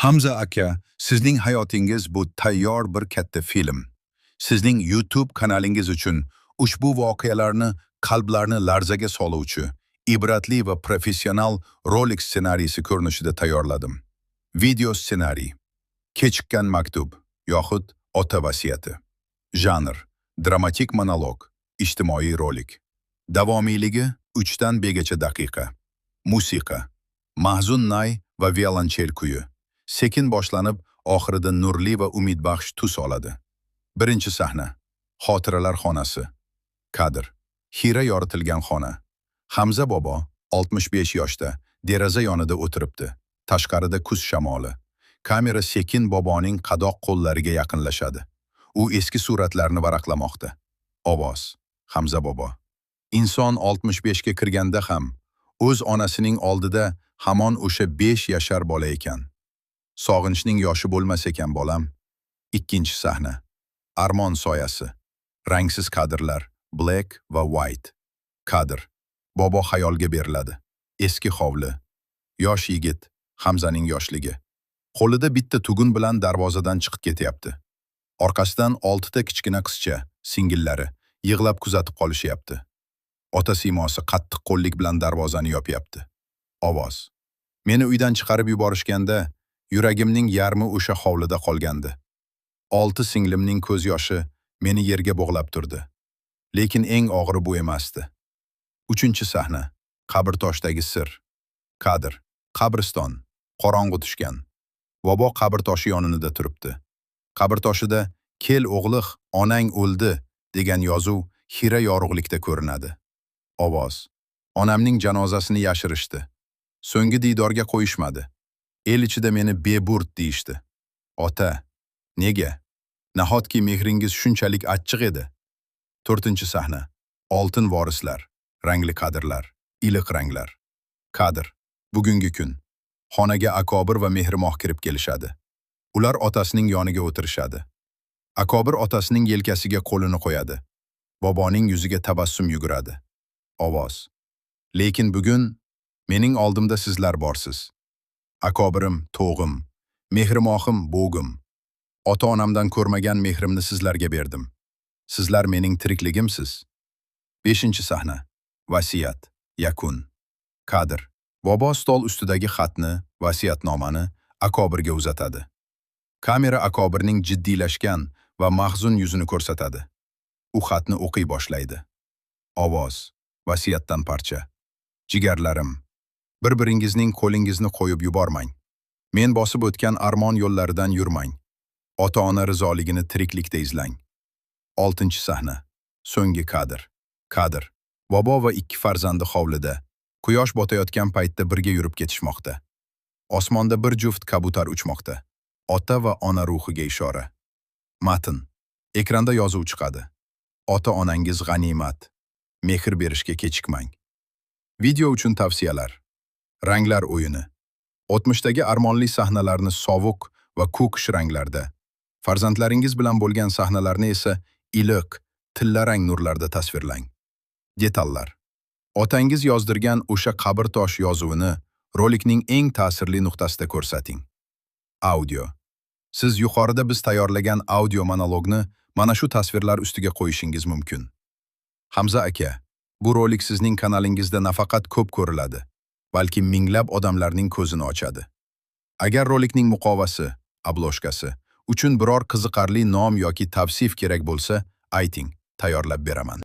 Hamza aka, sizning hayotingiz bu tayyor bir katta film. Sizning YouTube kanalingiz uchun ushbu voqealarni qalblarni larzaga soluvchi, ibratli va professional rolik ssenariysi ko'rinishida tayyorladim. Video ssenariy. Kechikkan maktub yoxud ota vasiyati. Janr: dramatik monolog, ijtimoiy rolik. Davomiyligi 3 dan 5gacha daqiqa. Musiqa: mahzun nay va violonchel kuyi. Sekin boshlanib, oxirida nurli va umidbaxsh tus oladi. Birinchi sahna. Xotiralar xonasi. Kadr. Hira yoritilgan xona. Hamza bobo 65 yoshda deraza yonida o'tiribdi. Tashqarida kuz shamoli. Kamera sekin boboning qadoq qo'llariga yaqinlashadi. U eski suratlarni varaqlamoqda. Ovoz: Hamza bobo. Inson 65 ga kirganda ham o'z onasining oldida hamon o'sha 5 yashar bola ekan. Sog'inchning yoshi bo'lmas ekan bolam. Ikkinchi sahna. Armon soyasi. Rangsiz kadrlar, black va white. Kadr. Bobo xayolga beriladi. Eski hovli. Yosh yigit, Hamzaning yoshligi. Qo'lida bitta tugun bilan darvozadan chiqib ketyapti. Orqasidan 6 ta kichkina qizcha, singillari, yig'lab kuzatib qolishyapti. Ota siymosi qattiq qo'llik bilan darvozani yopyapti. Ovoz: meni uydan chiqarib yuborishganda yuragimning yarmi o'sha hovlida qolgandi. 6 singlimning ko'z yoshi meni yerga bog'lab turdi. Lekin eng og'iri bu emasdi. Uchinchi sahna. Qabrtoshdagi sir. Kadr. Qabriston. Qorong'u tushgan. Bobo qabrtoshi yonida turibdi. Qabrtoshida "Kel o'g'liq, onang o'ldi" degan yozuv xira yorug'likda ko'rinadi. Ovoz: onamning janozasini yashirishdi. So'nggi diydorga qo'yishmadi. El ichida meni beburt deyishdi. Ota, nega? Nahotki mehringiz shunchalik achchiq edi. To'rtinchi sahna. Oltin vorislar, rangli kadrlar, iliq ranglar. Kadr. Bugungi kun. Xonaga Akobir va Mehrimoh kirib kelishadi. Ular otasining yoniga o'tirishadi. Akobir otasining yelkasiga qo'lini qo'yadi. Boboning yuziga tabassum yuguradi. Ovoz: lekin bugun mening oldimda sizlar borsiz. Akobirim to'g'im, Mehrimohim bo'g'im. Ota-onamdan ko'rmagan mehrimni sizlarga berdim. Sizlar mening tirikligimsiz. 5-sahna. Vasiyat. Yakun. Kadr. Bobo stol ustidagi xatni, vasiyatnomani Akobirga uzatadi. Kamera Akobirning jiddiylashgan va mahzun yuzini ko'rsatadi. U xatni o'qiy boshlaydi. Ovoz. Vasiyatdan parcha. Jigarlarim, bir-biringizning qo'lingizni qo'yib yubormang. Men bosib o'tgan armon yo'llaridan yurmang. Ota-ona rizoligini tiriklikda izlang. 6-sahna. So'nggi kadr. Kadr. Bobo va 2 farzandi hovlida, quyosh botayotgan paytda birga yurib ketishmoqda. Osmonda bir juft kabutar uchmoqda. Ota va ona ruhiga ishora. Matn. Ekranda yozuv chiqadi. Ota-onangiz g'animat. Mehr berishga kechikmang. Video uchun tavsiyalar. Ranglar o'yini. O'tmishdagi armonli sahnalarni sovuq va ko'kish ranglarda, farzandlaringiz bilan bo'lgan sahnalarni esa iliq, tillarang nurlarda tasvirlang. Detallar. Otangiz yozdirgan o'sha qabrtosh yozuvini rolikning eng ta'sirli nuqtasida ko'rsating. Audio. Siz yuqorida biz tayyorlagan audio monologni mana shu tasvirlar ustiga qo'yishingiz mumkin. Hamza aka, bu rolik sizning kanalingizda nafaqat ko'p ko'riladi, balki minglab odamlarning ko'zini ochadi. Agar rolikning muqovasi, obloshkasi uchun biror qiziqarli nom yoki tavsif kerak bo'lsa, ayting, tayyorlab beraman.